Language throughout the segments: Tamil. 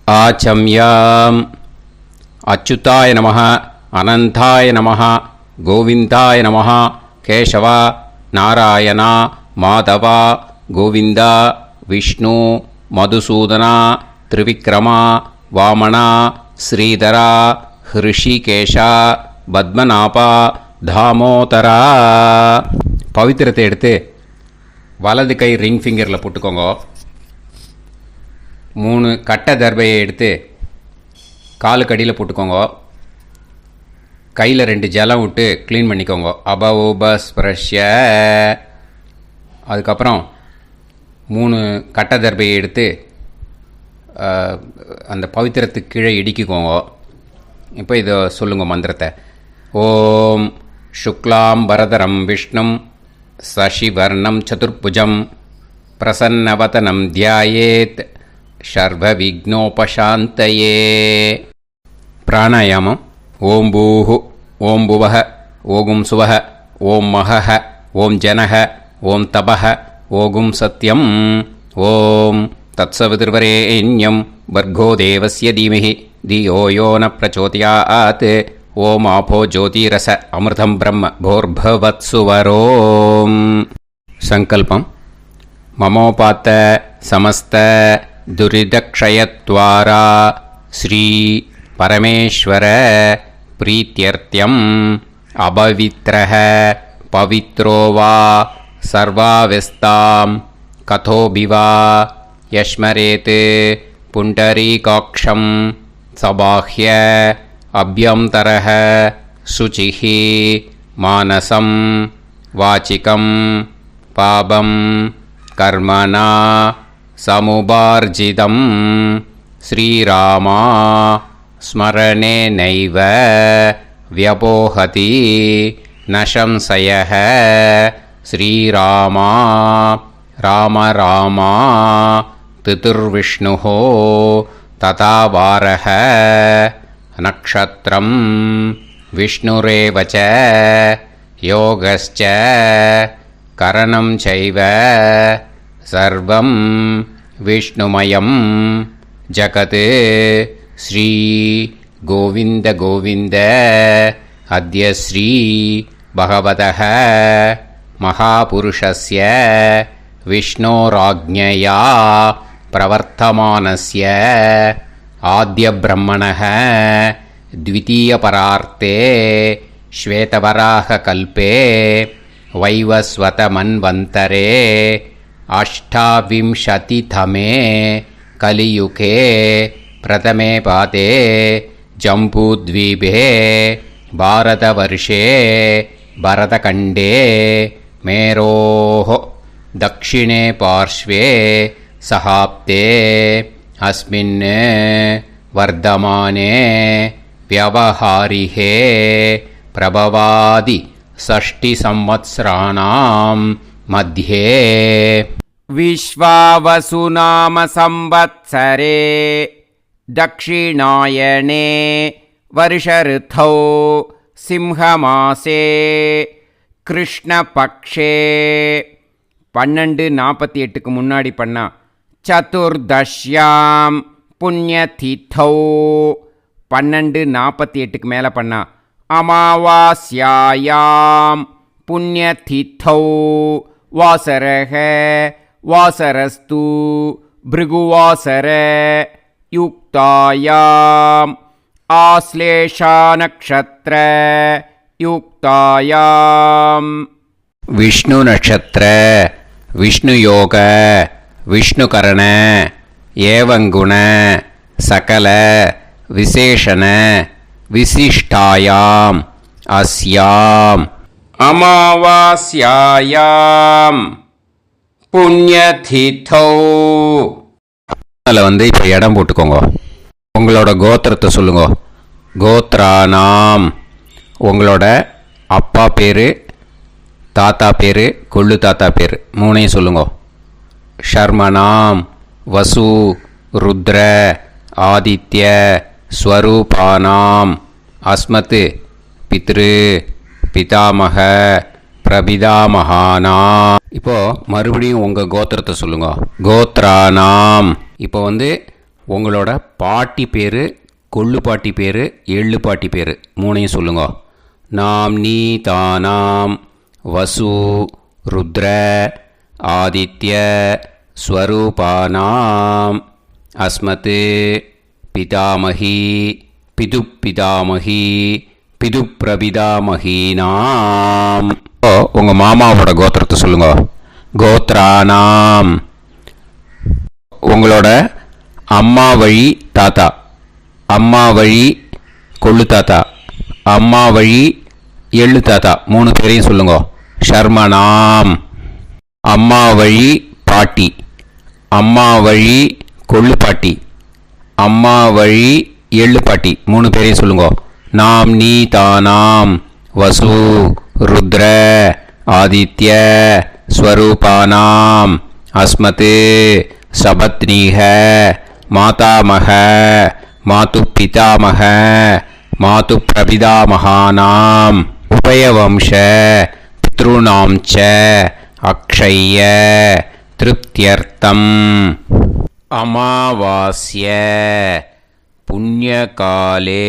ஆச்சம்யாம். அச்சுதாய நமः, அனந்தாய நமः, கோவிந்தாய நமः, கேசவா, நாராயணா, மாதவா, கோவிந்தா, விஷ்ணு, மதுசூதனா, திரிவிக்ரமா, வாமனா, ஸ்ரீதரா, ஹிருஷிகேஷா, பத்மநாபா, தாமோதரா. பவித்திரத்தை எடுத்து வலது கை ரிங் ஃபிங்கரில் போட்டுக்கோங்க. 3 கட்டை தர்பையை எடுத்து காலுக்கடியில் போட்டுக்கோங்க. கையில் 2 ஜலம் விட்டு க்ளீன் பண்ணிக்கோங்க. அபௌபஸ்பிரஷ்ய. அதுக்கப்புறம் 3 கட்டை தர்பையை எடுத்து அந்த பவித்திரத்துக்கு கீழே இடிக்கிக்கோங்க. இப்போ இதை சொல்லுங்க மந்திரத்தை. ஓம் சுக்லாம் வரதரம் விஷ்ணும் சசிவர்ணம் சதுர்புஜம் பிரசன்னவதனம் தியாயேத் சர்வ விக்னோபசாந்தயே. பிராணாயாமம். ஓம் பூஹு, ஓம் புவஹ, ஓகும் சுவஹ, ஓம் மஹஹ, ஓம் ஜனஹ, ஓம் தபஹ, ஓகும் சத்யம். ஓம் தத்சவிதுர்வரேண்யம் வர்கோ தேவஸ்ய தீமஹி தியோ யோ ந பிரச்சோதயாத். ஓம் ஆபோ ஜோதிரச அமிர்தம் பிரம்ம போர்பவத்சுவரோம். சங்கல்பம். மமோபாத்த சமஸ்த துரிதக்ஷயத்வாரா ஸ்ரீ பரமேஸ்வர பிரீத்யர்த்தியம் அபவித்ரஹ பவித்ரோ வா சர்வாவஸ்தாம் கதோபிவா யஸ்மரேத் புண்டரீகாக்ஷம் சபாஹ்ய அப்யந்தரஹ சுசிஹ மானசம் வாசிகம் பாபம் கர்மணா சமுபார்ஜிதம் ஸ்ரீராமா ஸ்மரணேனைவ வ்யபோஹதி நசம்சயः. ஸ்ரீராமா ராம ராமா திதிர்விஷ்ணுः ததா வாரः. நக்ஷத்ரம் விஷ்ணுரேவ ச யோகஸ்ச கரணம் சைவ சர்வம் விஷ்ணுமயம் ஜகத். ஸ்ரீ கோவிந்த கோவிந்த அத்ய ஸ்ரீ பகவதः மகாபுருஷஸ்ய விஷ்ணோராஜ்ஞயா பிரவர்த்தமானஸ்ய ஆத்ய பிரம்மணः த்விதீயபரார்த்தே ஸ்வேதவராக கல்பே வைவஸ்வத மன்வந்தரே அஷ்டாவிம்சதிதமே கலியுகே பிரதமே பாதே ஜம்பூத்வீபே பாரதவர்ஷே பரதகண்டே மேரோः தக்ஷிணே பார்ஷ்வே சஹாப்தே அஸ்மின் வர்தமானே வியவஹாரிஹே பிரபவாதி ஷஷ்டி சம்வத்சராணாம் மத்யே. விஸ்வாவசு நாம சம்வத்சரே தக்ஷிணாயனே வருஷருத்தௌ சிம்ஹமாசே கிருஷ்ணபக்ஷே. 12:48 முன்னாடி பண்ணா சதுர்தஷ்யாம் புண்ணியதிதௌ. 12:48 மேலே பண்ணா அமாவாஸ்யாயாம் புண்ணியதிதௌ வாசரஹ வாசரஸ்து பிருகுவாசர யுக்தாயாம் ஆஸ்லேஷா நக்ஷத்ர யுக்தாயாம். விஷ்ணு நட்சத்திர விஷ்ணு யோக விஷ்ணுகரண ஏவங்குண சகல விசேஷண விசிஷ்டாயாம் அஸ்யாம் அமாவாஸ்யாயாம் புண்ணியதிதௌ. அதில் இப்போ இடம் போட்டுக்கோங்க. உங்களோட கோத்திரத்தை சொல்லுங்க. கோத்ரானாம். உங்களோட அப்பா பேர், தாத்தா பேர், கொள்ளு தாத்தா பேர் 3ஐயும் சொல்லுங்க. ஷர்மனாம் வசு ருத்ர ஆதித்ய ஸ்வரூபானாம் அஸ்மத் பித்ரு பிதாமக பிரபிதாமகானா. இப்போ மறுபடியும் உங்கள் கோத்திரத்தை சொல்லுங்க. கோத்ரானாம். இப்போ உங்களோட பாட்டி பேர், கொள்ளு பாட்டி பேர், எள்ளு பாட்டி பேர் மூணையும் சொல்லுங்க. நாம் நீ தானாம் வசு ருத்ர ஆதித்ய ஸ்வரூபானாம் அஸ்மத் பிதாமகி பிதுப்பிதாமகி பிதுப்பிரபிதாமகீனாம். உங்கள் மாமாவோட கோத்திரத்தை சொல்லுங்க. கோத்ரானாம். உங்களோட அம்மா வழி தாத்தா, அம்மா வழி கொள்ளு தாத்தா, அம்மா வழி எள்ளு தாத்தா மூணு பேரையும் சொல்லுங்க. ஷர்மனாம். அம்மா வழி பாட்டி, அம்மா வழி கொள்ளு பாட்டி, அம்மா வழி எள்ளு பாட்டி மூணு பேரையும் சொல்லுங்க. நாம் நீ தானாம் வசு ருத்ர ஆதித்ய ஸ்வரூபானாம் அஸ்மத் சபத்னீஹ மாதாமக மாது பிதாமக மாது பிரபிதாமகானாம் உபயவம்ச பித்ருணாம் ச அக்ஷய்ய திருப்தியர்த்தம் அமாவாஸ்ய புண்ணியகாலே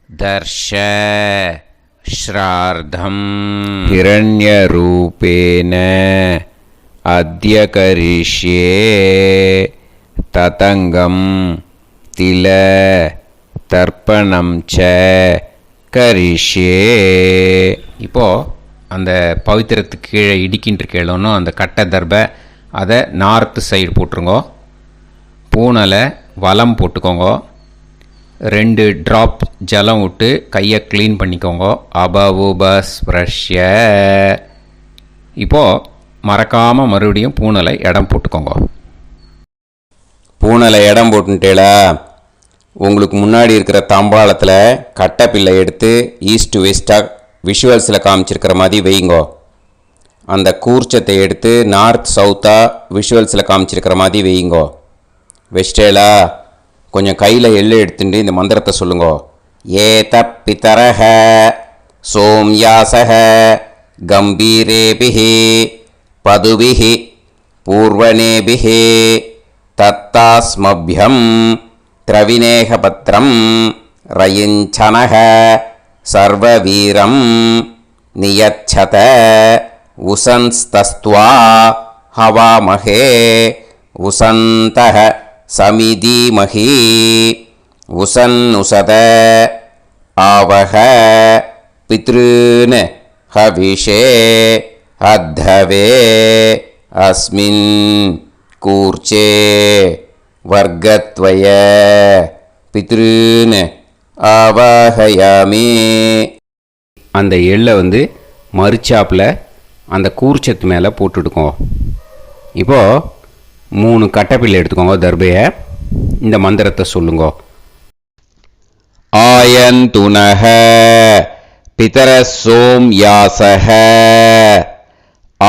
தர்ஷ ஸ்ரார்த்தம் ஹிரண்யரூபேன அத்ய கரிஷ்யே ததங்கம் தில தர்ப்பணம் ச கரிஷ்யே. இப்போது அந்த பவித்திரத்துக்கு கீழே இடிக்கின்ற கேளோன்னு அந்த கட்டை தர்பை அதை நார்த்து சைடு போட்டுருங்கோ. பூனலை வலம் போட்டுக்கோங்க. 2 ட்ராப் ஜலம் விட்டு கையை க்ளீன் பண்ணிக்கோங்க. அபவுபஸ் ப்ரஷ்ய. இப்போது மறக்காமல் மறுபடியும் பூனலை இடம் போட்டுக்கோங்க. பூனலை இடம் போட்டுட்டேளா, உங்களுக்கு முன்னாடி இருக்கிற தாம்பாளத்தில் கட்டை பிள்ளை எடுத்து ஈஸ்ட் வெஸ்ட்டாக விஷுவல்ஸில் காமிச்சிருக்கிற மாதிரி வைங்கோ. அந்த கூர்ச்சத்தை எடுத்து நார்த் சவுத்தாக விஷுவல்ஸில் காமிச்சிருக்கிற மாதிரி வைங்கோ. வெஸ்டேலா கொஞ்சம் கையில் எள்ளு எடுத்துட்டு இந்த மந்திரத்தை சொல்லுங்கோ. ஏத பிதரஹ சோம்யாசஹ கம்பீரேபிஹி பதுபிஹி பூர்வணேபிஹி தத்தாஸ்மப்யம் திரவிநேகபத்ரம் ரயிஞ்சனஹ சர்வவீரம் நியச்சத உசன்ஸ்தஸ்த்வா ஹவாமஹே உசந்தஹ சமிதீமஹி உசன்னுசத ஆவஹ பித்ருன் ஹவிஷே அத்தவே அஸ்மின் கூர்ச்சே வர்க்கத்வய பித்ருன் ஆவாஹயாமி. அந்த எள்ளை மறுச்சாப்பில் அந்த கூர்ச்சத்து மேலே போட்டுடுக்கோங்க. இப்போது 3 கட்டைப்பிள்ளை எடுத்துக்கோங்க. தர்பையை இந்த மந்திரத்தை சொல்லுங்க. ஆயந்துனஹ பிதர சோம்யாசஹ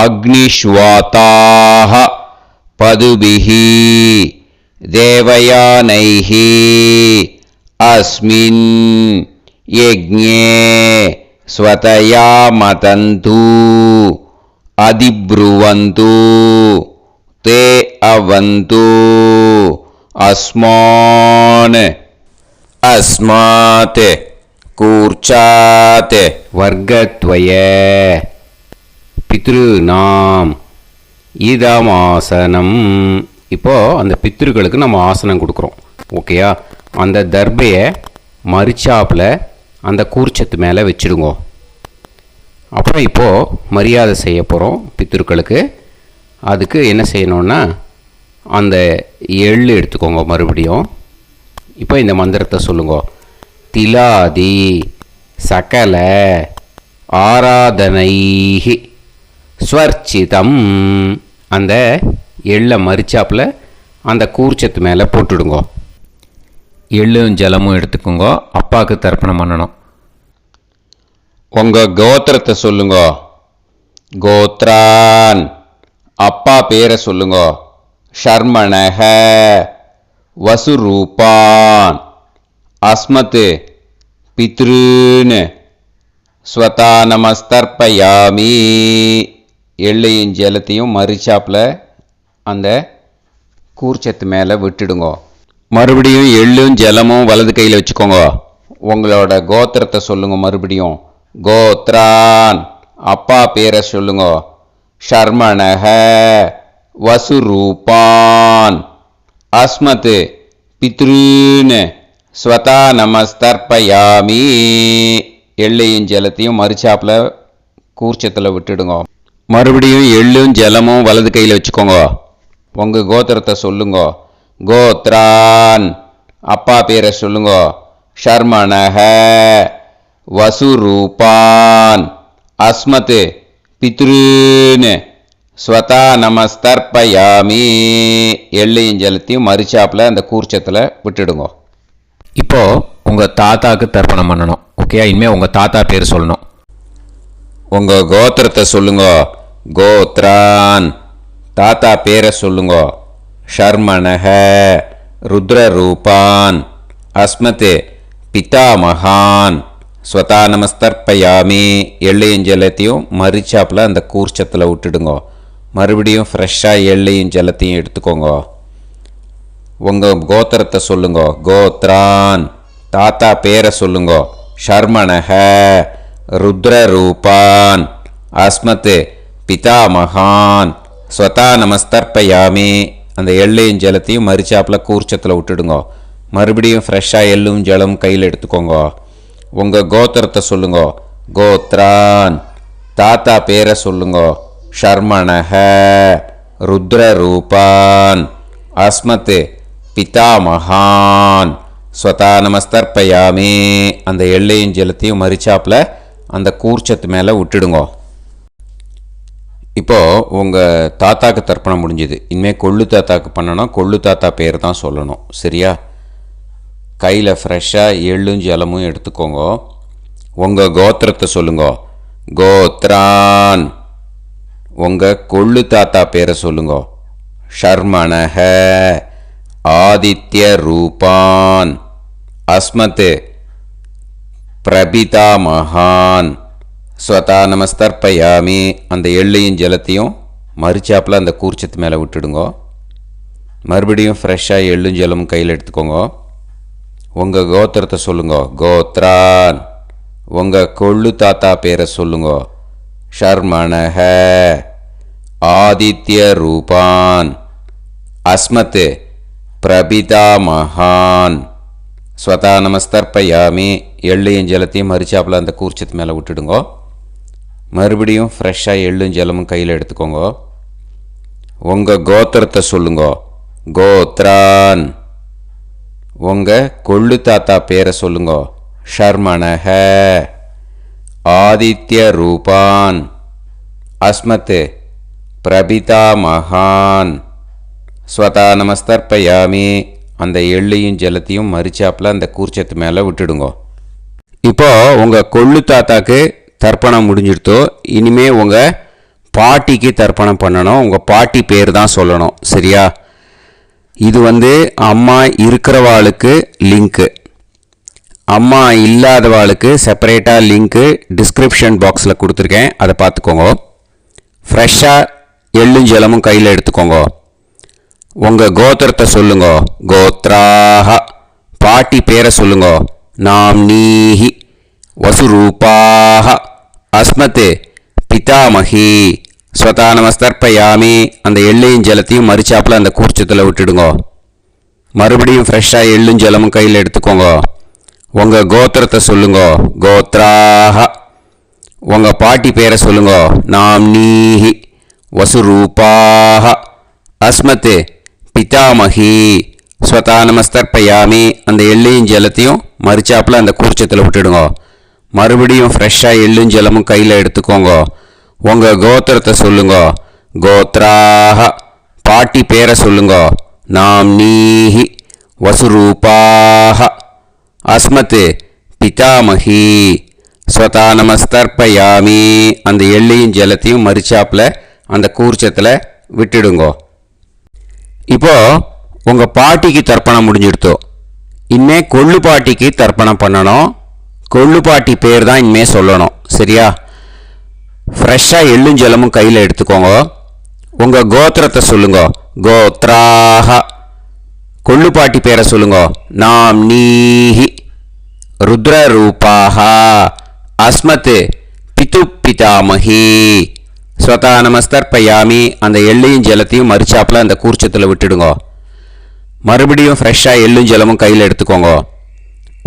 அக்னிஷ்வாதாஹ பதுபிஹி தேவயானைஹி அஸ்மின் யஜ்ஞே ஸ்வதயா மதந்து அதிப்ருவந்து தே அவது அஸ்மான் அஸ்மாத் கூர்ச்சாத் வர்க்கத்வய பித்ருநாம் இதமாசனம். இப்போது அந்த பித்ருக்களுக்கு நம்ம ஆசனம் கொடுக்குறோம். ஓகேயா? அந்த தர்பையை மறுச்சாப்பில் அந்த கூர்ச்சத்து மேலே வச்சுடுங்க. அப்புறம் இப்போது மரியாதை செய்ய போகிறோம் பித்ருக்களுக்கு. அதுக்கு என்ன செய்யணுன்னா அந்த எள்ளு எடுத்துக்கோங்க. மறுபடியும் இப்போ இந்த மந்திரத்தை சொல்லுங்க. திலாதி சகல ஆராதனைஹி ஸ்வர்ச்சிதம். அந்த எள்ளை மரிச்சாப்பில் அந்த கூர்ச்சத்து மேலே போட்டுடுங்க. எள்ளும் ஜலமும் எடுத்துக்கோங்க. அப்பாவுக்கு தர்ப்பணம் பண்ணணும். உங்கள் கோத்திரத்தை சொல்லுங்க. கோத்ரான். அப்பா பேரை சொல்லுங்க. ஷர்மணஹ வசுரூபான் அஸ்மத் பித்ருன் ஸ்வதா நமஸ்தர்ப்பயாமி. எள்ளையும் ஜலத்தையும் மறுச்சாப்பில் அந்த கூர்ச்சத்து மேலே விட்டுடுங்க. மறுபடியும் எள்ளும் ஜலமும் வலது கையில் வச்சுக்கோங்க. உங்களோட கோத்திரத்தை சொல்லுங்க. மறுபடியும் கோத்ரான், அப்பா பேரை சொல்லுங்க. ஷர்மணஹ, வசுரூபான், அஸ்மத், பித்ருன்னு, ஸ்வதா நமஸ்தர்ப்பயாமி. எள்ளையும் ஜலத்தையும் மறுச்சாப்பில் கூர்ச்சத்தில் விட்டுடுங்க. மறுபடியும் எள்ளும் ஜலமும் வலது கையில் வச்சுக்கோங்க. உங்கள் கோத்திரத்தை சொல்லுங்க. கோத்ரான், அப்பா பேரை சொல்லுங்க. ஷர்மணஹ, வசுரூபான், அஸ்மத், பித்ருன்னு, ஸ்வதா நமஸ்தர்ப்பயாமி. எள்ளையும் ஜலத்தையும் மறுச்சாப்பில் அந்த கூர்ச்சத்தில் விட்டுடுங்க. இப்போது உங்கள் தாத்தாவுக்கு தர்ப்பணம் பண்ணணும். ஓகே, இனிமேல் உங்கள் தாத்தா பேர் சொல்லணும். உங்கள் கோத்திரத்தை சொல்லுங்க. கோத்ரான், தாத்தா பேரை சொல்லுங்க. ஷர்மணஹ, ருத்ரரூபான், அஸ்மத், பிதாமகான், ஸ்வதா நமஸ்தர்ப்பயாமி. எள்ளையும் ஜலத்தையும் மறுச்சாப்பில் அந்த கூர்ச்சத்தில் விட்டுடுங்க. மறுபடியும் ஃப்ரெஷ்ஷாக எள்ளையும் ஜலத்தையும் எடுத்துக்கோங்க. உங்கள் கோத்திரத்தை சொல்லுங்க. கோத்ரான், தாத்தா பேரை சொல்லுங்க. ஷர்மணஹ, ருத்ரரூபான், அஸ்மத், பிதாமகான், ஸ்வதா நமஸ்தர்ப்பயாமி. அந்த எள்ளையும் ஜலத்தையும் மறுச்சாப்பில் கூர்ச்சத்தில் விட்டுடுங்க. மறுபடியும் ஃப்ரெஷ்ஷாக எள்ளும் ஜலம் கையில் எடுத்துக்கோங்க. உங்கள் கோத்திரத்தை சொல்லுங்க. கோத்ரான், தாத்தா பேரை சொல்லுங்க. ஷர்மணஹ, ருத்ரரூபான், அஸ்மத், பிதாமகான், ஸ்வதா நமஸ்தர்ப்பயாமி. அந்த எள்ளையும் ஜலத்தையும் மறுச்சாப்பில் அந்த கூர்ச்சத்து மேலே விட்டுடுங்க. இப்போது உங்கள் தாத்தாக்கு தர்ப்பணம் முடிஞ்சுது. இனிமேல் கொள்ளு தாத்தாக்கு பண்ணணும். கொள்ளு தாத்தா பேர் தான் சொல்லணும். சரியா? கையில் ஃப்ரெஷ்ஷாக எள்ளும் ஜலமும் எடுத்துக்கோங்க. உங்கள் கோத்திரத்தை சொல்லுங்க. கோத்ரான், உங்கள் கொள்ளு தாத்தா பேரை சொல்லுங்க. ஷர்மணஹ, ஆதித்ய ரூபான், அஸ்மத், பிரபிதாமகான், ஸ்வதா நமஸ்தர்ப்பயாமி. அந்த எள்ளையும் ஜலத்தையும் மறுச்சாப்பில் அந்த கூர்ச்சத்து மேலே விட்டுடுங்க. மறுபடியும் ஃப்ரெஷ்ஷாக எள்ளும் ஜலமும் கையில் எடுத்துக்கோங்க. உங்கள் கோத்திரத்தை சொல்லுங்க. கோத்ரான், உங்கள் கொள்ளு தாத்தா பேரை சொல்லுங்க. ஷர்மணஹ, ஆதித்ய ரூபான், அஸ்மத், பிரபிதாமகான், ஸ்வதா நமஸ்தர்ப்பயாமி. எள்ளையும் ஜலத்தையும் மறுச்சாப்பில் அந்த கூர்ச்சத்து மேலே விட்டுடுங்க. மறுபடியும் ஃப்ரெஷ்ஷாக எள்ளும் ஜலமும் கையில் எடுத்துக்கோங்க. உங்கள் கோத்திரத்தை சொல்லுங்க. கோத்ரான், உங்கள் கொள்ளு தாத்தா பேரை சொல்லுங்க. ஷர்மணஹ, ஆதித்ய ரூபான், அஸ்மத், பிரபிதாமகான், ஸ்வதா நமஸ்தர்ப்பயாமி. அந்த எள்ளையும் ஜலத்தையும் மறுச்சாப்பில் அந்த கூர்ச்சத்து மேலே விட்டுடுங்க. இப்போது உங்கள் கொள்ளு தாத்தாக்கு தர்ப்பணம் முடிஞ்சிடுத்தோ. இனிமேல் உங்கள் பாட்டிக்கு தர்ப்பணம் பண்ணணும். உங்கள் பாட்டி பேர் தான் சொல்லணும். சரியா? இது அம்மா இருக்கிறவாளுக்கு லிங்க்கு, அம்மா இல்லாதவாளுக்கு செப்பரேட்டாக லிங்க்கு டிஸ்கிரிப்ஷன் பாக்ஸில் கொடுத்துருக்கேன். அதை பார்த்துக்கோங்க. ஃப்ரெஷ்ஷாக எள்ளும் ஜலமும் கையில் எடுத்துக்கோங்க. உங்கள் கோத்திரத்தை சொல்லுங்க. கோத்ராஹ, பாட்டி பேரை சொல்லுங்க. நாம்னீஹி, வசுரூபாஹ, அஸ்மத், பிதாமகி, ஸ்வதா நமஸ்தர்ப்பயாமி. அந்த எள்ளையும் ஜலத்தையும் மறுச்சாப்பில் அந்த கூர்ச்சத்தில் விட்டுடுங்க. மறுபடியும் ஃப்ரெஷ்ஷாக எள்ளும் ஜலமும் கையில் எடுத்துக்கோங்க. உங்கள் கோத்திரத்தை சொல்லுங்க. கோத்ராஹ, உங்கள் பாட்டி பேரை சொல்லுங்க. நாம்னீஹி, வசுரூபாஹ, அஸ்மத், பிதாமகி, ஸ்வதா நமஸ்தர்ப்பயாமி. அந்த எள்ளையும் ஜலத்தையும் மறுச்சாப்பில் அந்த கூர்ச்சத்தில் விட்டுடுங்க. மறுபடியும் ஃப்ரெஷ்ஷாக எள்ளும் ஜலமும் கையில் எடுத்துக்கோங்க. உங்கள் கோத்திரத்தை சொல்லுங்க. கோத்ராஹ, பாட்டி பேரை சொல்லுங்க. நாம்னீஹி, வசுரூபாஹ, அஸ்மத், பிதாமகி, ஸ்வதா நமஸ்தர்ப்பயாமி. அந்த எள்ளையும் ஜலத்தையும் மறுச்சாப்பில் அந்த கூர்ச்சத்தில் விட்டுடுங்க. இப்போது உங்கள் பாட்டிக்கு தர்ப்பணம் முடிஞ்சிடுத்தோ. இனிமே கொள்ளு பாட்டிக்கு தர்ப்பணம் பண்ணணும். கொள்ளு பாட்டி பேர் தான் இனிமேல் சொல்லணும். சரியா? ஃப்ரெஷ்ஷாக எள்ளும் ஜலமும் கையில் எடுத்துக்கோங்க. உங்கள் கோத்திரத்தை சொல்லுங்க. கோத்ராஹ, கொள்ளுப்பாட்டி பேரை சொல்லுங்க. நாம் நீஹி ருத்ரரூபாஹ அஸ்மத் பிது பிதாமஹி ஸ்வதா நமஸ்தர்ப்பயாமி. அந்த எள்ளையும் ஜலத்தையும் மறிச்சாப்பில் அந்த கூர்ச்சத்தில் விட்டுடுங்க. மறுபடியும் ஃப்ரெஷ்ஷாக எள்ளும் ஜலமும் கையில் எடுத்துக்கோங்க.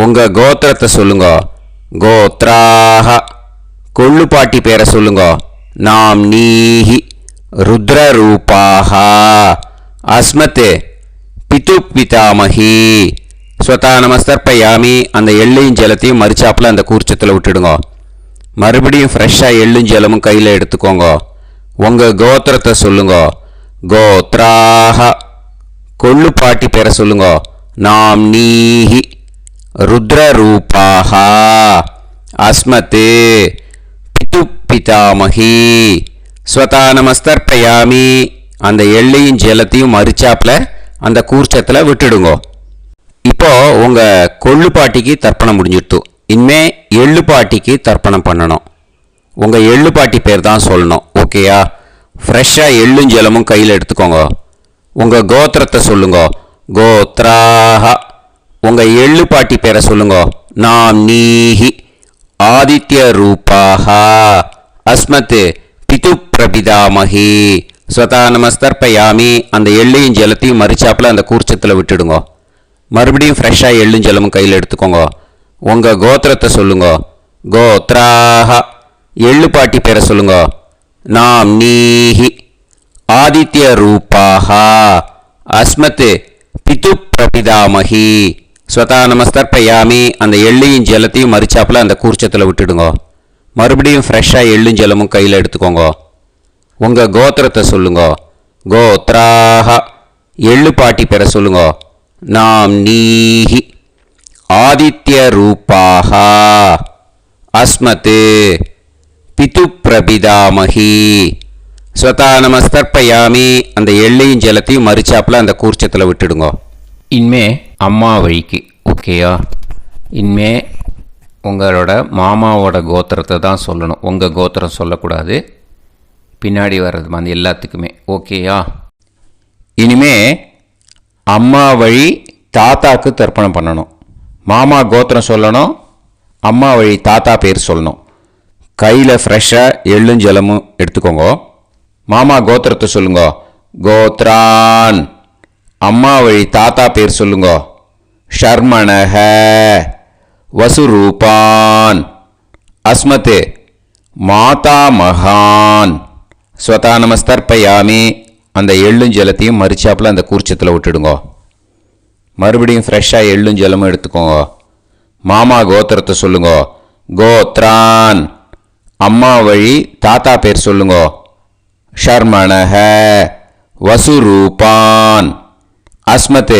உங்கள் கோத்திரத்தை சொல்லுங்க. கோத்ராஹ கொள்ளுப்பாட்டி பேரை சொல்லுங்க. நாம் நீஹி ருத்ரரூபாஹ அஸ்மத் பிது பிதாமஹி ஸ்வதா நமஸ்தர்ப்பயாமி. அந்த எள்ளையும் ஜலத்தையும் மறிச்சாப்பில் அந்த கூர்ச்சத்தில் விட்டுடுங்க. மறுபடியும் ஃப்ரெஷ்ஷாக எள்ளும் ஜலமும் கையில் எடுத்துக்கோங்க. உங்கள் கோத்திரத்தை சொல்லுங்க. கோத்ராஹ கொள்ளுப்பாட்டி பேரை சொல்லுங்க. நாம் நீஹி ருத்ரரூபாஹ அஸ்மத் பிது பிதாமஹி ஸ்வதா நமஸ்தர்ப்பயாமி. அந்த எள்ளையும் ஜலத்தையும் மறிச்சாப்பில் அந்த கூர்ச்சத்தில் விட்டுடுங்க. இப்போ உங்கள் கொள்ளுப்பாட்டிக்கு தர்ப்பணம் முடிஞ்சிடுத்து. இனிமே எள்ளுப்பாட்டிக்கு தர்ப்பணம் பண்ணணும். உங்கள் எள்ளுப்பாட்டி பேர் தான் சொல்லணும். ஓகேயா? ஃப்ரெஷ்ஷாக எள்ளும் ஜலமும் கையில் எடுத்துக்கோங்க. உங்கள் கோத்திரத்தை சொல்லுங்க. கோத்ராஹ உங்கள் எள்ளுப்பாட்டி பேரை சொல்லுங்க. நாம் நீஹி ஆதித்ய ரூபாஹ அஸ்மத் பிது பிரபிதாமஹி ஸ்வதா நமஸ்தர்ப்பயாமி. அந்த எள்ளையும் ஜலத்தையும் மறிச்சாப்பில் அந்த கூர்ச்சத்தில் விட்டுடுங்க. மறுபடியும் ஃப்ரெஷ்ஷாக எள்ளும் ஜலமும் கையில் எடுத்துக்கோங்க. உங்கள் கோத்திரத்தை சொல்லுங்க. கோத்ராஹ எள்ளுப்பாட்டி பேரை சொல்லுங்க. நாம் நீஹி ஆதித்ய ரூபாஹ அஸ்மத் பிது பிரபிதாமஹி ஸ்வதா நமஸ்தர்ப்பயாமி. அந்த எள்ளையும் ஜலத்தையும் மறிச்சாப்பில் அந்த கூர்ச்சத்தில் விட்டுடுங்க. மறுபடியும் ஃப்ரெஷ்ஷாக எள்ளும் ஜலமும் கையில் எடுத்துக்கோங்க. உங்கள் கோத்திரத்தை சொல்லுங்க. கோத்ராஹ எள்ளுப்பாட்டி பேரை சொல்லுங்க. நாம் நீஹி ஆதித்ய ரூபாஹ அஸ்மத் பிது பிரபிதாமஹி ஸ்வதா நமஸ்தர்ப்பயாமி. அந்த எள்ளையும் ஜலத்தையும் மறிச்சாப்பில் அந்த கூர்ச்சத்தில் விட்டுடுங்க. இனிமே அம்மா வழிக்கு. ஓகேயா? இனிமே உங்களோட மாமாவோட கோத்திரத்தை தான் சொல்லணும். உங்கள் கோத்திரம் சொல்லக்கூடாது. பின்னாடி வர்றது மாதிரி எல்லாத்துக்குமே. ஓகேயா? இனிமே அம்மா வழி தாத்தாக்கு தர்ப்பணம் பண்ணணும். மாமா கோத்திரம் சொல்லணும். அம்மா வழி தாத்தா பேர் சொல்லணும். கையில் ஃப்ரெஷ்ஷாக எள்ளும் ஜலமும் எடுத்துக்கோங்க. மாமா கோத்திரத்தை சொல்லுங்க. கோத்ரான் அம்மா வழி தாத்தா பேர் சொல்லுங்க. ஷர்மணஹ வசுரூபான் அஸ்மத் மாதா மகான் ஸ்வதா நமஸ்தர்ப்பயாமி. அந்த எள்ளும் ஜலத்தையும் மறிச்சாப்பில் அந்த கூர்ச்சத்தில் விட்டுடுங்க. மறுபடியும் ஃப்ரெஷ்ஷாக எள்ளும் ஜலமும் எடுத்துக்கோங்க. மாமா கோத்திரத்தை சொல்லுங்க. கோத்ரான் அம்மா வழி தாத்தா பேர் சொல்லுங்க. ஷர்மணஹ வசுரூபான் அஸ்மத்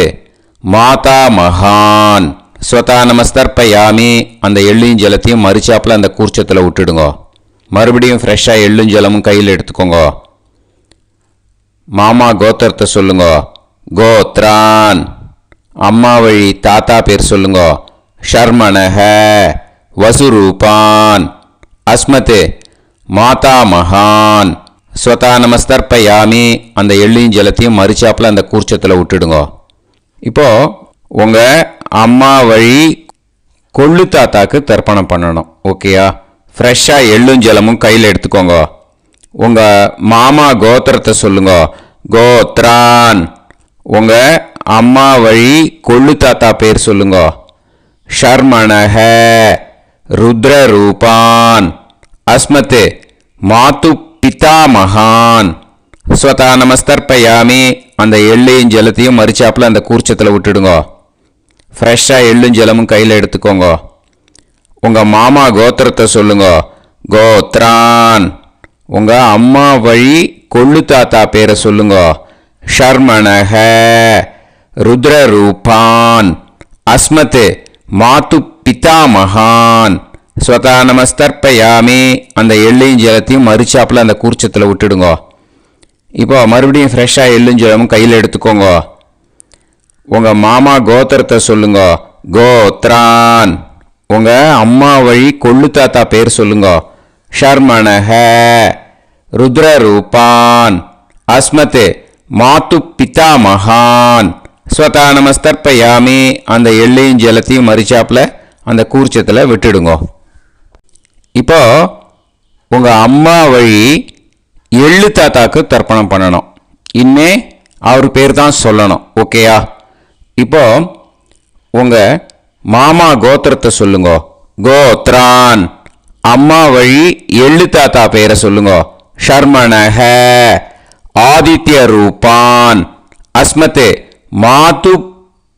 மாதா மகான் ஸ்வதா நமஸ்தர்ப்பயாமி. அந்த எள்ளையும் ஜலத்தையும் மறிச்சாப்பில் அந்த கூர்ச்சத்தில் விட்டுடுங்க. மறுபடியும் ஃப்ரெஷ்ஷாக எள்ளும் ஜலமும் கையில் எடுத்துக்கோங்க. மாமா கோத்திரத்தை சொல்லுங்க. கோத்ரான் அம்மா வழி தாத்தா பேர் சொல்லுங்க. ஷர்மணஹ வசுரூபான் அஸ்மத் மாதா மகான் ஸ்வதா நமஸ்தர்ப்பயாமி. அந்த எள்ளையும் ஜலத்தையும் மறிச்சாப்பில் அந்த கூர்ச்சத்தில் விட்டுடுங்க. இப்போது உங்கள் அம்மா வழி கொள்ளு தாத்தாக்கு தர்ப்பணம் பண்ணணும். ஓகேயா? ஃப்ரெஷ்ஷாக எள்ளும் ஜலமும் கையில் எடுத்துக்கோங்க. உங்கள் மாமா கோத்திரத்தை சொல்லுங்க. கோத்ரான் உங்கள் அம்மா வழி கொள்ளு தாத்தா பேர் சொல்லுங்க. ஷர்மணஹ ருத்ரரூபான் அஸ்மத் மாது பிதா மகான் ஸ்வதா நமஸ்தர்ப்பயாமி. அந்த எள்ளையும் ஜலத்தையும் மறிச்சாப்பில் அந்த கூர்ச்சத்தில் விட்டுடுங்க. ஃப்ரெஷ்ஷாக எள்ளும் ஜலமும் கையில் எடுத்துக்கோங்க. உங்கள் மாமா கோத்திரத்தை சொல்லுங்க. கோத்ரான் உங்கள் அம்மா வழி கொள்ளு தாத்தா பேரை சொல்லுங்க. ஷர்மணஹ ருத்ரரூபான் அஸ்மத் மாது பிதா மகான் ஸ்வதா நமஸ்தர்ப்பயாமி. அந்த எள்ளையும் ஜலத்தையும் மறிச்சாப்பில் அந்த கூர்ச்சத்தில் விட்டுடுங்க. இப்போ மறுபடியும் ஃப்ரெஷ்ஷாக எள்ளும் ஜலமும் கையில் எடுத்துக்கோங்க. உங்கள் மாமா கோத்திரத்தை சொல்லுங்க. கோத்ரான் உங்கள் அம்மா வழி கொள்ளு தாத்தா பேர் சொல்லுங்க. ஷர்மணஹ ருத்ரரூபான் அஸ்மத் மாது பிதா மகான் ஸ்வதா நமஸ்தர்ப்பயாமி அந்த எள்ளையும் ஜலத்தையும் மறிச்சாப்புல அந்த கூர்ச்சத்தில் விட்டுடுங்க. இப்போ உங்கள் அம்மா வழி எள்ளு தாத்தாக்கு தர்ப்பணம் பண்ணணும். இனிமே அவர் பேர் தான் சொல்லணும். ஓகேயா? இப்போ உங்கள் மாமா கோத்திரத்தை சொல்லுங்க. கோத்ரான். அம்மா வழி எள்ளு தாத்தா பேரை சொல்லுங்க. ஷர்மணஹ ஆதித்ய ரூபான் அஸ்மத் மாது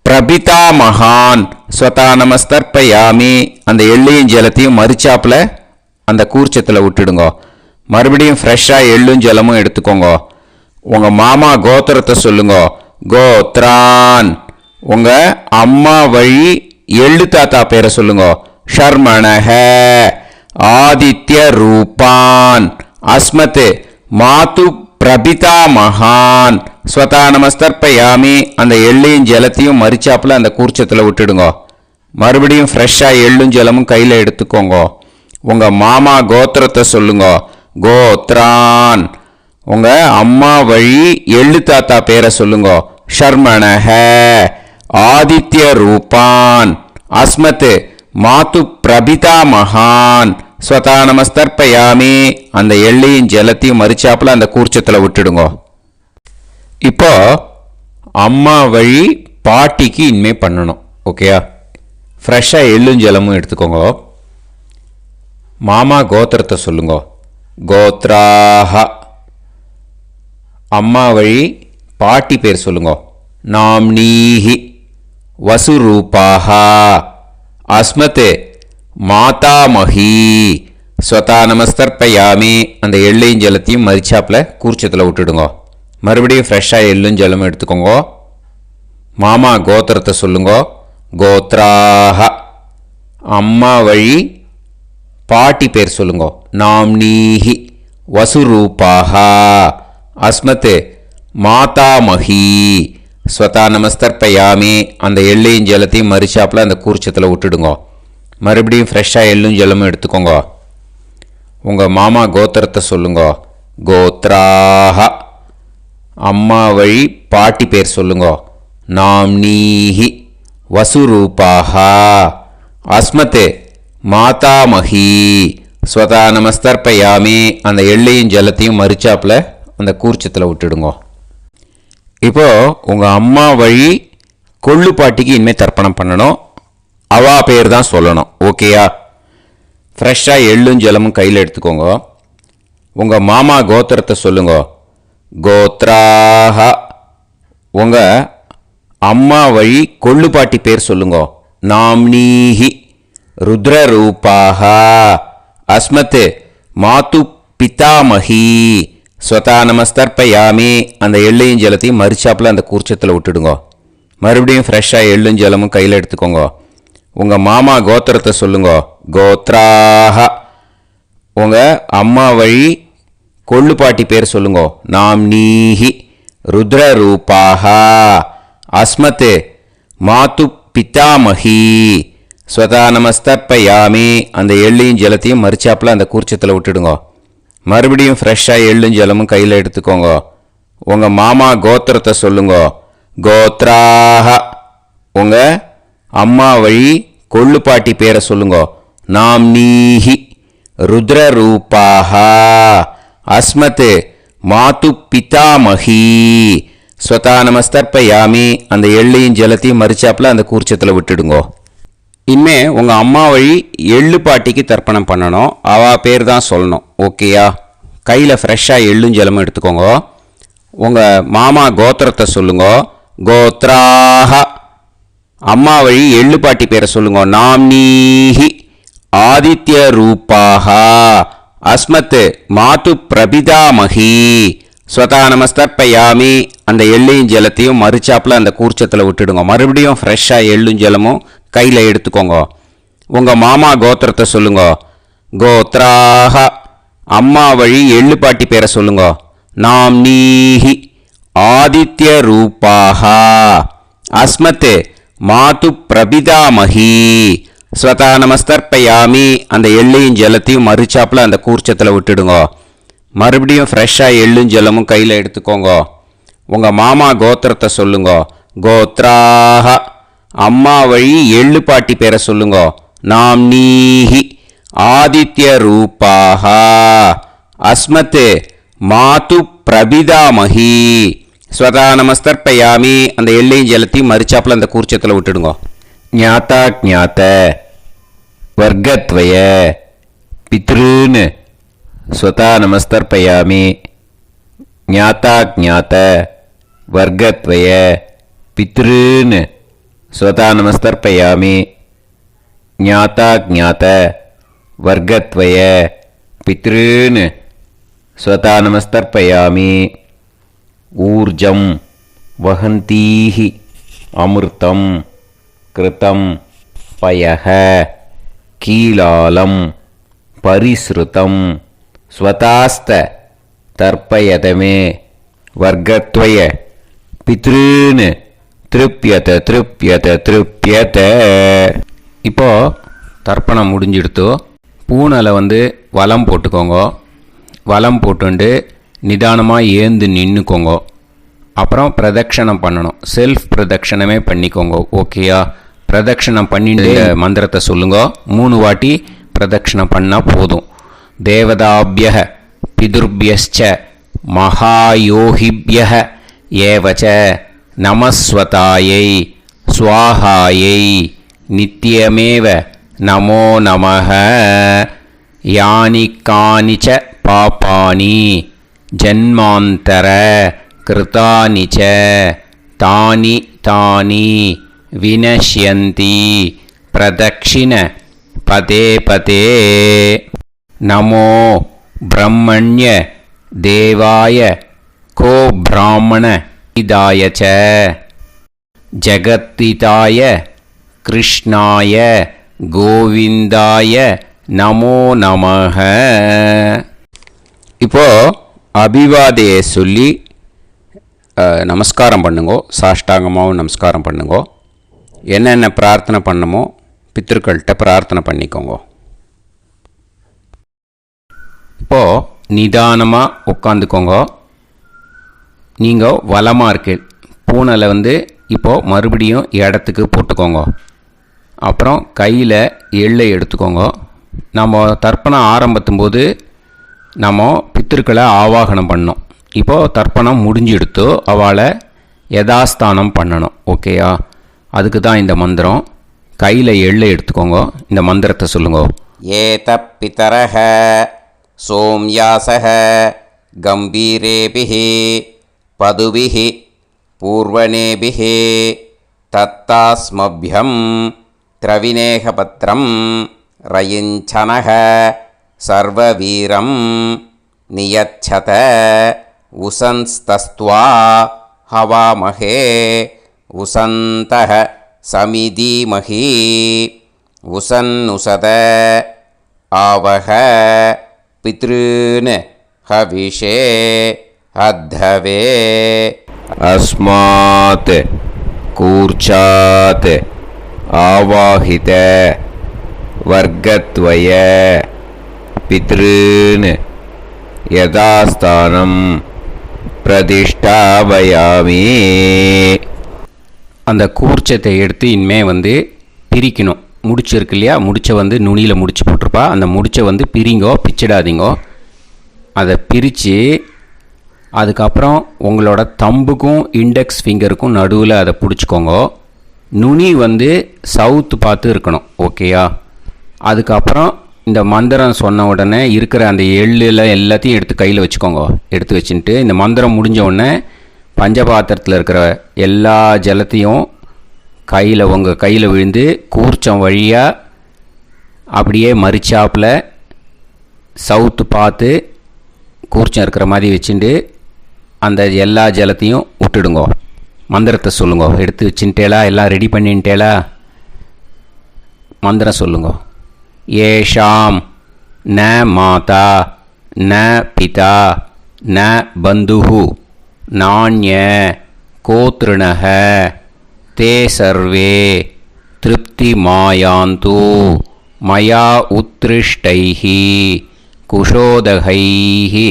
பிரபிதா மகான் ஸ்வதா நமஸ்தர்ப்பயாமி அந்த எள்ளையும் ஜலத்தையும் மறிச்சாப்புல அந்த கூர்ச்சத்தில் விட்டுடுங்க. மறுபடியும் ஃப்ரெஷ்ஷாக எள்ளும் ஜலமும் எடுத்துக்கோங்க. உங்கள் மாமா கோத்திரத்தை சொல்லுங்க. கோத்ரான். உங்கள் அம்மா வழி எள்ளு தாத்தா பேரை சொல்லுங்க. ஷர்மணஹ ஆதித்ய ரூபான் அஸ்மத் மாது பிரபிதா மகான் ஸ்வதா நமஸ்தர்ப்பயாமி அந்த எள்ளையும் ஜலத்தையும் மறிச்சாப்புல அந்த கூர்ச்சத்தில் விட்டுடுங்க. மறுபடியும் ஃப்ரெஷ்ஷாக எள்ளும் ஜலமும் கையில் எடுத்துக்கோங்க. உங்கள் மாமா கோத்திரத்தை சொல்லுங்க. கோத்ரான். உங்கள் அம்மா வழி எள்ளு தாத்தா பேரை சொல்லுங்க. ஷர்மணஹ ஆதித்ய ரூபான் அஸ்மத் மாது பிரபிதா மகான் ஸ்வதா நமஸ்தர்ப்பயாமி அந்த எள்ளையும் ஜலத்தையும் மறிச்சாப்புல அந்த கூர்ச்சத்தில் விட்டுடுங்க. இப்போ அம்மா வழி பாட்டிக்கு இனிமே பண்ணணும். ஓகேயா? ஃப்ரெஷ்ஷாக எள்ளும் ஜலமும் எடுத்துக்கோங்க. மாமா கோத்திரத்தை சொல்லுங்க. கோத்ராஹ. அம்மா வழி பாட்டி பேர் சொல்லுங்க. நாம்னீஹி வசுரூபாஹ அஸ்மத் மாதாமஹி ஸ்வதா நமஸ்தர்ப்பயாமி அந்த எள்ளையும் ஜலத்தையும் மறிச்சாப்புல கூர்ச்சத்தில் விட்டுடுங்க. மறுபடியும் ஃப்ரெஷ்ஷாக எள்ளும் ஜலமும் எடுத்துக்கோங்க. மாமா கோத்திரத்தை சொல்லுங்க. கோத்ராஹ. அம்மா வழி பாட்டி பேர் சொல்லுங்க. நாம்னீஹி வசுரூபாஹ அஸ்மத் மாதாமஹி ஸ்வதா நமஸ்தர்ப்பயாமி அந்த எள்ளையும் ஜலத்தையும் மறிச்சாப்புல அந்த கூர்ச்சத்தில் விட்டுடுங்க. மறுபடியும் ஃப்ரெஷ்ஷாக எள்ளும் ஜலமும் எடுத்துக்கோங்க. உங்கள் மாமா கோத்திரத்தை சொல்லுங்க. கோத்ராஹ. அம்மா வழி பாட்டி பேர் சொல்லுங்க. நாம்னீஹி வசுரூபாஹ அஸ்மத் மாதாமஹி ஸ்வதா நமஸ்தர்ப்பயாமி அந்த எள்ளையும் ஜலத்தையும் மறிச்சாப்புல அந்த கூர்ச்சத்தில் விட்டுடுங்க. இப்போ உங்கள் அம்மா வழி கொள்ளு பாட்டிக்கு இனிமேல் தர்ப்பணம் பண்ணணும். அவா பேர் தான் சொல்லணும். ஓகேயா? ஃப்ரெஷ்ஷாக எள்ளும் ஜலமும் கையில் எடுத்துக்கோங்க. உங்கள் மாமா கோத்திரத்தை சொல்லுங்க. கோத்ராஹ. உங்கள் அம்மா வழி கொள்ளு பாட்டி பேர் சொல்லுங்க. நாம்னீஹி ருத்ரரூபாஹ அஸ்மத் மாது பிதாமஹி ஸ்வதா நமஸ்தர்ப்பயாமி அந்த எள்ளையும் ஜலத்தையும் மறிச்சாப்புல அந்த கூர்ச்சத்தில் விட்டுடுங்க. மறுபடியும் ஃப்ரெஷ்ஷாக எள்ளும் ஜலமும் கையில் எடுத்துக்கோங்க. உங்கள் மாமா கோத்திரத்தை சொல்லுங்க. கோத்ராஹ. உங்கள் அம்மா வழி கொள்ளு பாட்டி பேர் சொல்லுங்க. நாம்னீஹி ருத்ரரூபாஹ அஸ்மத் மாது பிதாமஹி ஸ்வதா நமஸ்தர்ப்பயாமி அந்த எள்ளையும் ஜலத்தையும் மறிச்சாப்புல அந்த கூர்ச்சத்தில் விட்டுடுங்க. மறுபடியும் ஃப்ரெஷ்ஷாக எள்ளும் ஜலமும் கையில் எடுத்துக்கோங்க. உங்கள் மாமா கோத்திரத்தை சொல்லுங்க. கோத்ராஹ. உங்கள் அம்மா வழி கொள்ளு பாட்டி பேரை சொல்லுங்க. நாம்னீஹி ருத்ரரூபாஹ அஸ்மத் மாது பிதாமஹி ஸ்வதா நமஸ்தர்ப்பயாமி அந்த எள்ளையும் ஜலத்தையும் மறிச்சாப்புல அந்த கூர்ச்சத்தில் விட்டுடுங்க. இனிமே உங்கள் அம்மா வழி எள்ளு பாட்டிக்கு தர்ப்பணம் பண்ணணும். அவா பேர் தான் சொல்லணும். ஓகேயா? கையில் ஃப்ரெஷ்ஷாக எள்ளும் ஜலமும் எடுத்துக்கோங்க. உங்கள் மாமா கோத்திரத்தை சொல்லுங்க. கோத்ராஹ. அம்மா வழி எள்ளு பாட்டி பேரை சொல்லுங்க. நாம்னீஹி ஆதித்ய ரூபாஹ அஸ்மத் மாது பிரபிதாமஹி ஸ்வதா நமஸ்தர்ப்பயாமி அந்த எள்ளையும் ஜலத்தையும் மறிச்சாப்புல அந்த கூர்ச்சத்தில் விட்டுடுங்க. மறுபடியும் ஃப்ரெஷ்ஷாக எள்ளும் ஜலமும் கையில் எடுத்துக்கோங்க. உங்கள் மாமா கோத்திரத்தை சொல்லுங்க. கோத்ராஹ. அம்மா வழி எள்ளு பாட்டி பேரை சொல்லுங்க. நாம்னீஹி ஆதித்ய ரூபாஹ அஸ்மத் மாது பிரபிதாமஹி ஸ்வதா நமஸ்தர்ப்பயாமி அந்த எள்ளையும் ஜலத்தையும் மறிச்சாப்புல அந்த கூர்ச்சத்தில் விட்டுடுங்க. மறுபடியும் ஃப்ரெஷ்ஷாக எள்ளும் ஜலமும் கையில் எடுத்துக்கோங்க. உங்கள் மாமா கோத்திரத்தை சொல்லுங்க. கோத்ராஹ அம்மா வழி எள்ளு பாட்டி பேரை சொல்லுங்கோ. நாம்னீஹி ஆதித்ய ரூபாஹ அஸ்மத் மாது பிரபிதாமஹி ஸ்வதா நமஸ்தர்ப்பயாமி. அந்த எள்ளையும் ஜலத்தையும் மறிச்சாப்புல அந்த கூர்ச்சத்தில் விட்டுடுங்கோ. ஞாதா ஞாத வர்க்கத்வய பித்ருன்னு ஸ்வதா நமஸ்தர்ப்பயாமி. ஞாதா ஞாத வர்க்கத்வய பித்ருன்னு ஸ்வதா நமஸ்தர்ப்பயாமி. ஞாதா ஞாத வர்க்கத்வய பித்ருன்னு ஸ்வதா நமஸ்தர்ப்பயாமி. ஊர்ஜம் வஹந்தீஹி அமிர்தம் கிருதம் பயஹ கீலாலம் பரிஸ்ருதம் ஸ்வதாஸ்த தர்ப்பயதமே வர்க்கத்வய பித்ருன்னு திருப்யத திருப்யத திருப்யத. இப்போ தர்ப்பணம் முடிஞ்சிடுத்தோ. பூனலை வலம் போட்டுக்கோங்க. வலம் போட்டுண்டு நிதானமாக ஏந்து நின்றுக்கோங்க. அப்புறம் பிரதட்சணம் பண்ணணும். செல்ஃப் பிரதட்சணமே பண்ணிக்கோங்க. ஓகேயா? பிரதட்சணம் பண்ணிட்டு மந்திரத்தை சொல்லுங்க. 3 வாட்டி பிரதட்சணம் பண்ணால் போதும். தேவதாபிய பிதுர்பியச்ச மகாயோகிபிய ஏவச்ச நமஸ்வதாயை ஸ்வாஹாயை நித்யமேவ நமோ நமஹ. யானி கானிச்ச பாபானி ஜன்மாந்தர கிருதானி ச தானி தானி வினஷ்யந்தி பிரதக்ஷிண பதே பதே. நமோ பிரம்மண்ய தேவாய கோ பிராமண இதாய ச ஜகத்திதாய கிருஷ்ணாய கோவிந்தாய நமோ நமஹ. இப்போ அபிவாதையை சொல்லி நமஸ்காரம் பண்ணுங்கோ. சாஷ்டாங்கமாகவும் நமஸ்காரம் பண்ணுங்கோ. என்னென்ன பிரார்த்தனை பண்ணமோ பித்திருக்கள்கிட்ட பிரார்த்தனை பண்ணிக்கோங்க. இப்போது நிதானமாக உட்காந்துக்கோங்க. நீங்கள் வலமாக இருக்கு. பூனலை இப்போது மறுபடியும் இடத்துக்கு போட்டுக்கோங்க. அப்புறம் கையில் எள்ளை எடுத்துக்கோங்க. நம்ம தர்ப்பணம் ஆரம்பித்தும்போது நம்ம பித்திருக்களை ஆவாகனம் பண்ணோம். இப்போது தர்ப்பணம் முடிஞ்செடுத்து அவளை யதாஸ்தானம் பண்ணணும். ஓகேயா? அதுக்கு தான் இந்த மந்திரம். கையில் எள்ளை எடுத்துக்கோங்க. இந்த மந்திரத்தை சொல்லுங்க. ஏத பிதரஹ சோம்யாசஹ கம்பீரேபிஹி பதுபிஹி பூர்வணேபிஹி தத்தாஸ்மப்யம் திரவிநேகபத்ரம் ரயிஞ்சனஹ சர்வவீரம் நியச்சத உசன்ஸ்தஸ்த்வா ஹவாமஹே உசந்தஹ சமிதீமஹி உசன்னுசத ஆவஹ பித்ருன் ஹவிஷே அத்தவே. அஸ்மாத் கூர்ச்சாத் ஆவாஹித வர்க்கத்வய பித்ருன் யதாஸ்தானம் பிரதிஷ்டாபயாமி. அந்த கூர்ச்சத்தை எடுத்து இனிமே பிரிக்கணும். முடிச்சிருக்கு இல்லையா? முடிச்சை நுனியில் முடிச்சு போட்டிருப்பா. அந்த முடிச்சை பிரிங்கோ, பிச்சிடாதீங்கோ. அதை பிரித்து அதுக்கப்புறம் உங்களோட தம்புக்கும் இண்டெக்ஸ் ஃபிங்கருக்கும் நடுவில் அதை பிடிச்சிக்கோங்க. நுனி சவுத்து பார்த்து இருக்கணும். ஓகேயா? அதுக்கப்புறம் இந்த மந்திரம் சொன்ன உடனே இருக்கிற அந்த எள்ளில் எல்லாத்தையும் எடுத்து கையில் வச்சுக்கோங்க. எடுத்து வச்சுட்டு இந்த மந்திரம் முடிஞ்ச உடனே பஞ்சபாத்திரத்தில் இருக்கிற எல்லா ஜலத்தையும் உங்கள் கையில் விழுந்து கூர்ச்சம் வழியாக அப்படியே மறிச்சாப்பில் சவுத்து பார்த்து கூர்ச்சம் இருக்கிற மாதிரி வச்சுட்டு அந்த எல்லா ஜலத்தையும் விட்டுடுங்கோ. மந்திரத்தை சொல்லுங்க. எடுத்து வச்சுட்டேலா? எல்லாம் ரெடி பண்ணிட்டேலா? மந்திரம் சொல்லுங்க. ஏஷாம் ந மாதா ந பிதா ந பந்துஹு நாண்ய கோத்ருணஹ தே சர்வே திருப்திமாயாந்து மயா உத்ருஷ்டைஹி குஷோதகைஹி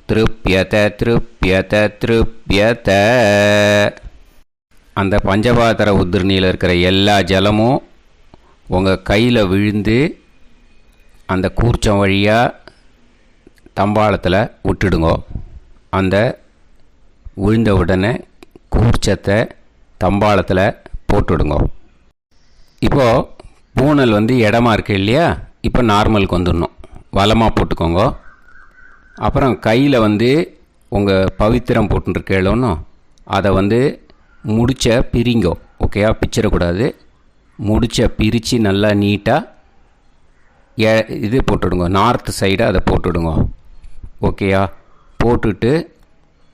திருப்யத திருப்யத திருப்யத. அந்த பஞ்சபாத்திர உதிரணியில் இருக்கிற எல்லா ஜலமும் உங்கள் கையில் விழுந்து அந்த கூர்ச்சம் வழியாக தம்பாளத்தில் விட்டுடுங்கோ. அந்த விழுந்த உடனே கூர்ச்சத்தை தம்பாளத்தில் போட்டுவிடுங்க. இப்போது பூனல் இடமா இருக்கு இல்லையா, இப்போ நார்மலுக்கு வந்துடணும். வலமாக போட்டுக்கோங்க. அப்புறம் கையில் உங்கள் பவித்திரம் போட்டுருக்கேளோன்னு அதை முடிச்ச பிரிங்கோ. ஓகேயா, பிச்சிடக்கூடாது. முடிச்ச பிரித்து நல்லா நீட்டாக இது போட்டுவிடுங்க. நார்த் சைடை அதை போட்டுவிடுங்க. ஓகேயா, போட்டுட்டு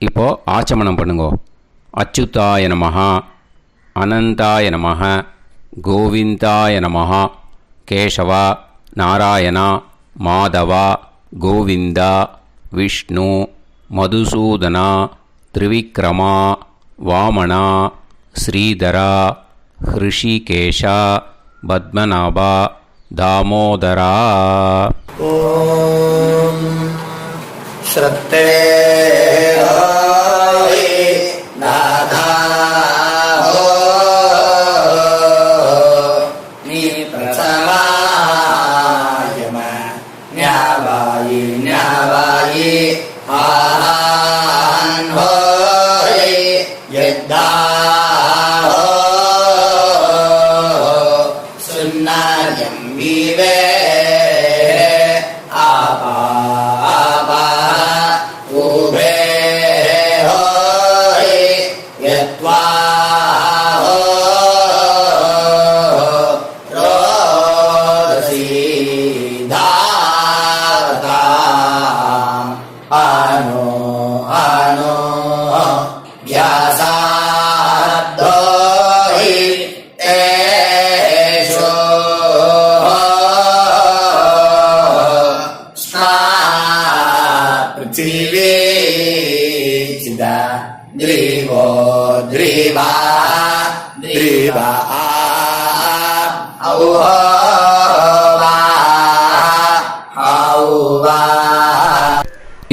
இப்போது ஆச்சமனம் பண்ணுங்க. அச்சுதாய நமஹ, அனந்தாய நமஹ, கோவிந்தாய நமஹ, கேசவா, நாராயணா, மாதவா, கோவிந்தா, விஷ்ணு, மதுசூதனா, திரிவிக்ரமா, வாமனா, ஸ்ரீதரா, ஹிருஷிகேஷா, பத்மநாபா, தாமோதரா. ஓம் ஸ்ரத்தே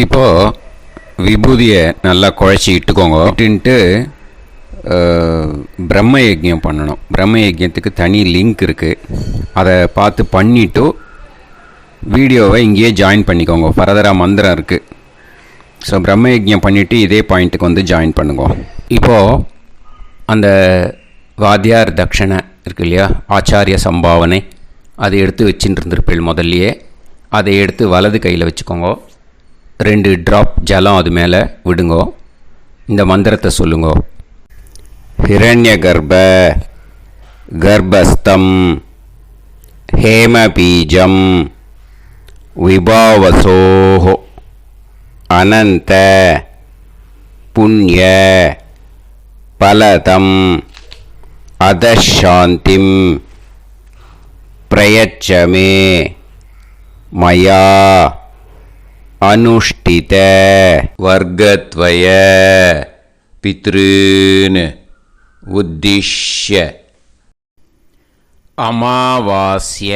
இப்போது விபூதியை நல்லா குழச்சி இட்டுக்கோங்க. இட்டுன்ட்டு பிரம்ம யஜ்யம் பண்ணணும். பிரம்ம யஜ்யத்துக்கு தனி லிங்க் இருக்குது. அதை பார்த்து பண்ணிவிட்டு வீடியோவை இங்கேயே ஜாயின் பண்ணிக்கோங்க. ஃபர்தராக மந்திரம் இருக்குது. ஸோ பிரம்ம யஜ்யம் பண்ணிவிட்டு இதே பாயிண்ட்டுக்கு ஜாயின் பண்ணுங்க. இப்போது அந்த வாத்தியார் தட்சணை இருக்கு இல்லையா, ஆச்சாரிய சம்பாவனை, அதை எடுத்து வச்சுட்டு இருந்திருப்பேள் முதல்லையே. அதை எடுத்து வலது கையில் வச்சுக்கோங்க. 2 ட்ராப் ஜலம் அது மேலே விடுங்கோ. இந்த மந்திரத்தை சொல்லுங்கோ. ஹிரண்ய கர்ப்ப கர்ப்பஸ்தம் ஹேமபீஜம் விபாவசோஹோ அனந்த புண்ணிய பலதம் அதசாந்திம் பிரயச்சமே மயா அனுஷ்டித வர்க்கத்வய பித்ருன் உத்திஷ்ய அமாவாஸ்ய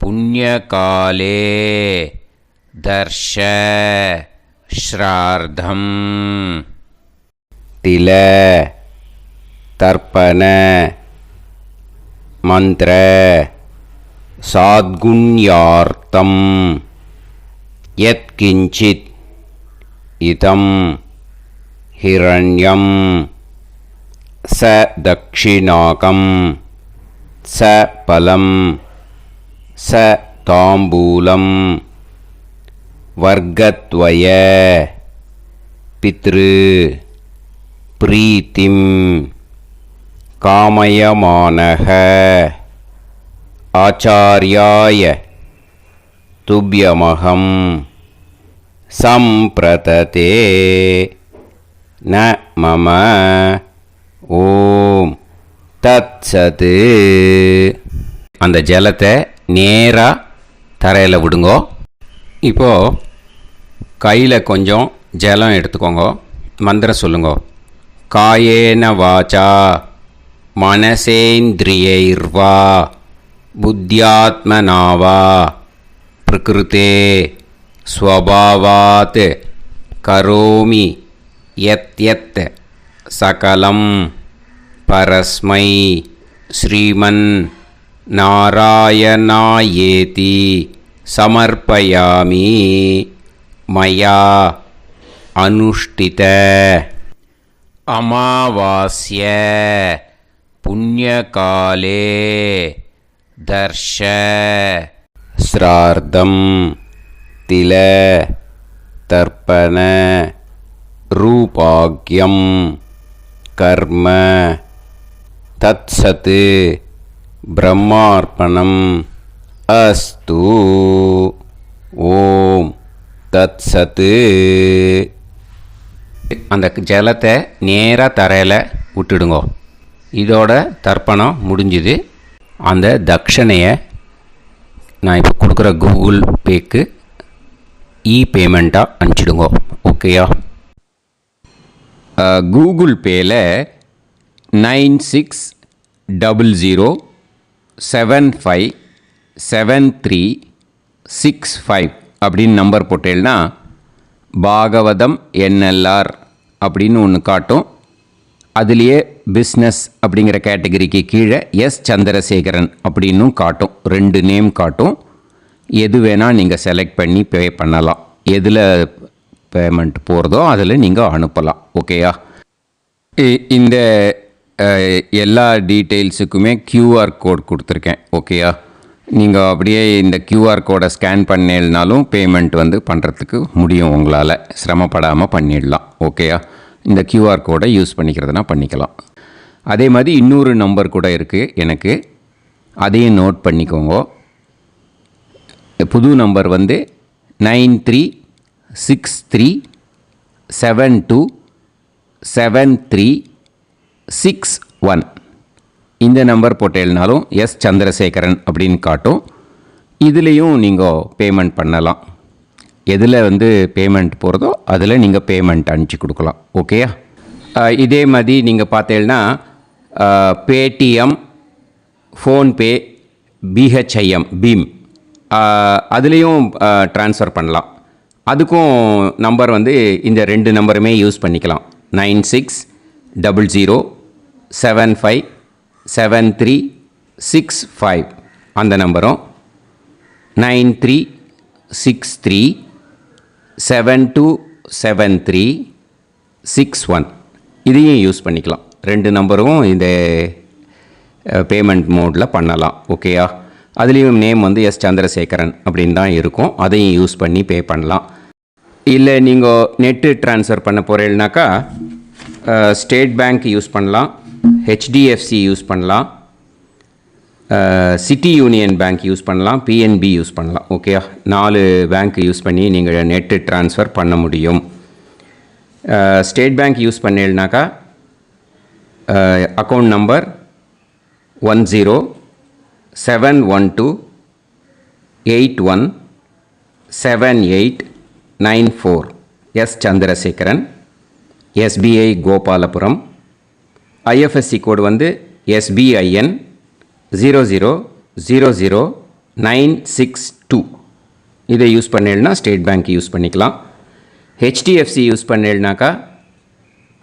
புண்ணியகாலே தர்ஷ ஸ்ரார்த்தம் தில தர்ப்பண மந்திர சாத்குண்யார்த்தம் யத்கிஞ்சித் இதம் ஹிரண்யம் ச தக்ஷிணாகம் ச பலம் ச தாம்பூலம் வர்க்கத்வய பித்ரு பிரீத்திம் காமயமானஹ ஆச்சார்யாய துப்யமகம் சம்பிரததே ந மம ஓம் தத்சது. அந்த ஜலத்தை நேராக தரையில் விடுங்கோ. இப்போது கையில் கொஞ்சம் ஜலம் எடுத்துக்கோங்க. மந்திரம் சொல்லுங்கோ. காயேன வாச்சா மனசேந்திரியைர்வா புத்தியாத்மனாவா பிரகிருதே ஸ்வபாவாத் கரோமி யத் யத் சகலம் பரஸ்மை ஸ்ரீமன் நாராயணாயேதி சமர்ப்பயாமி மயா அனுஷ்டித அமாவாஸ்ய புண்ணியகாலே தர்ஷ ஸ்ரார்த்தம் தில தர்ப்பண ரூபாக்யம் கர்ம தத்சத் பிரம்மார்ப்பணம் அஸ்து. ஓம் தத்சத். அந்த ஜலத்தை நேராக தரையில் விட்டுடுங்க. இதோட தர்ப்பணம் முடிஞ்சுது. அந்த தட்சணையை நான் இப்போ கொடுக்குற கூகுள் பேக்கு பேமெண்ட்டாக அனுப்பிச்சிடுங்க. ஓகேயா? கூகுள் பேயில் 9600757365 அப்படின்னு நம்பர் போட்டேன்னா பாகவதம் என்எல்ஆர் அப்படின்னு ஒன்று காட்டும். அதுலேயே பிஸ்னஸ் அப்படிங்கிற கேட்டகரிக்கு கீழே எஸ் சந்திரசேகரன் அப்படின்னும் காட்டும். 2 நேம் காட்டும். எது வேணால் நீங்கள் செலக்ட் பண்ணி பே பண்ணலாம். எதில் பேமெண்ட் போகிறதோ அதில் நீங்கள் அனுப்பலாம். ஓகேயா? இந்த எல்லா டீட்டெயில்ஸுக்குமே கியூஆர் கோட் கொடுத்துருக்கேன். ஓகேயா? நீங்கள் அப்படியே இந்த கியூஆர் கோடை ஸ்கேன் பண்ணினாலும் பேமெண்ட் பண்ணுறதுக்கு முடியும். உங்களால் சிரமப்படாமல் பண்ணிடலாம். ஓகேயா? இந்த கியூஆர் கோடை யூஸ் பண்ணிக்கிறதுனா பண்ணிக்கலாம். அதே மாதிரி இன்னொரு நம்பர் கூட இருக்குது எனக்கு. அதையும் நோட் பண்ணிக்கோங்க. புது நம்பர் 9363727361. இந்த நம்பர் போட்டேல்னாலும் எஸ் சந்திரசேகரன் அப்படின்னு காட்டும். இதுலேயும் நீங்கள் பேமெண்ட் பண்ணலாம். எதில் பேமெண்ட் போகிறதோ அதில் நீங்கள் பேமெண்ட் அனுப்பிச்சி கொடுக்கலாம். ஓகேயா? இதே மாதிரி நீங்கள் பார்த்தேன்னா பேடிஎம், ஃபோன்பே, பிஹெச்ஐஎம், பீம் அதுலேயும் ட்ரான்ஸ்ஃபர் பண்ணலாம். அதுக்கும் நம்பர் இந்த 2 நம்பருமே யூஸ் பண்ணிக்கலாம். 9600757365 அந்த நம்பரும் 9363727361 இதையும் யூஸ் பண்ணிக்கலாம். 2 நம்பரும் இந்த பேமெண்ட் மோடில் பண்ணலாம். ஓகேயா? அதுலேயும் நேம் எஸ் சந்திரசேகரன் அப்படின்னு தான் இருக்கும். அதையும் யூஸ் பண்ணி பே பண்ணலாம். இல்லை நீங்கள் நெட்டு ட்ரான்ஸ்ஃபர் பண்ண போகிறீங்கனாக்கா ஸ்டேட் பேங்க் யூஸ் பண்ணலாம், ஹெச்டிஎஃப்சி யூஸ் பண்ணலாம், சிட்டி யூனியன் பேங்க் யூஸ் பண்ணலாம், பிஎன்பி யூஸ் பண்ணலாம். ஓகேயா? 4 பேங்க் யூஸ் பண்ணி நீங்கள் நெட்டு ட்ரான்ஸ்ஃபர் பண்ண முடியும். ஸ்டேட் பேங்க் யூஸ் பண்ணீங்கனாக்கா account number 1071281789 S Chandrasekaran, SBI Gopalapuram. IFSC code SBIN 0000962. இதை யூஸ் பண்ணீங்கன்னா ஸ்டேட் பேங்க் யூஸ் பண்ணிக்கலாம். ஹெச்டிஎஃப்சி யூஸ் பண்ணீங்கனாக்கா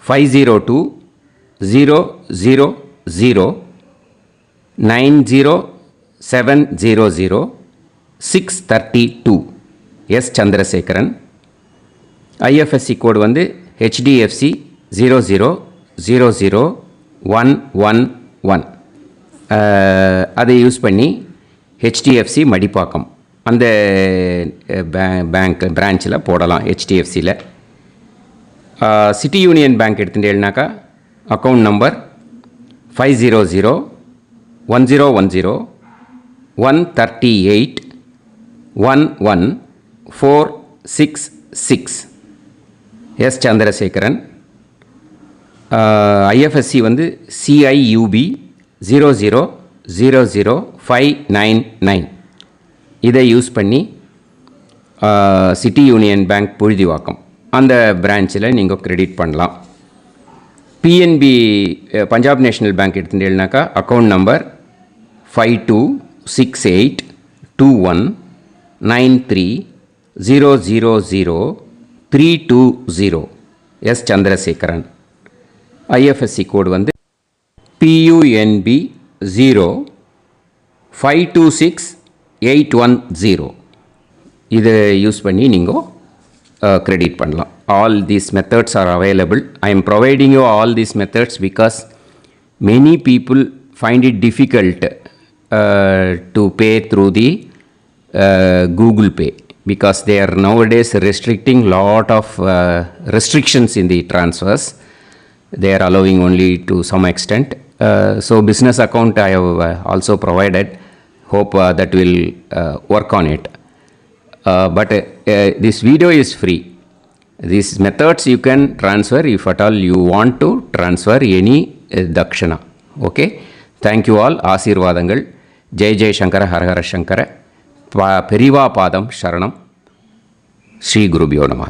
5020090700 S Chandrasekaran. IFSC code HDFC 0000111. அதை யூஸ் பண்ணி ஹெச்டிஎஃப்சி மடிப்பாக்கம் அந்த பேங்க் பிரான்ச்சில் போடலாம். ஹெச்டிஎஃப்சியில் சிட்டி யூனியன் பேங்க் எடுத்துட்டேன்னாக்கா account number 5001010381146 S Chandrasekaran. IFSC CIUB 0000599. இதை யூஸ் பண்ணி சிட்டி யூனியன் பேங்க் புழுதிவாக்கம் அந்த பிரான்ச்சில் நீங்கள் கிரெடிட் பண்ணலாம். பிஎன்பி பஞ்சாப் நேஷ்னல் பேங்க் எடுத்துட்டேன்னாக்கா account number 52682193000320 S Chandrasekaran. IFSC code PUNB 0526810. இதை யூஸ் பண்ணி நீங்கள் கிரெடிட் பண்ணலாம். All these methods are available. I am providing you all these methods because many people find it difficult to pay through the Google Pay because they are nowadays restricting lot of restrictions in the transfers. They are allowing only to some extent. So business account I have also provided. Hope that will work on it. But this video is free. These methods you can transfer if at all you want to transfer any dakshana. Okay. Thank you all. ஆசீர்வாதங்கள். ஜெய் ஜெய் சங்கர ஹரஹர சங்கர. பெரிவா பாதம் சரணம். ஸ்ரீ குருபியோ நமஹ.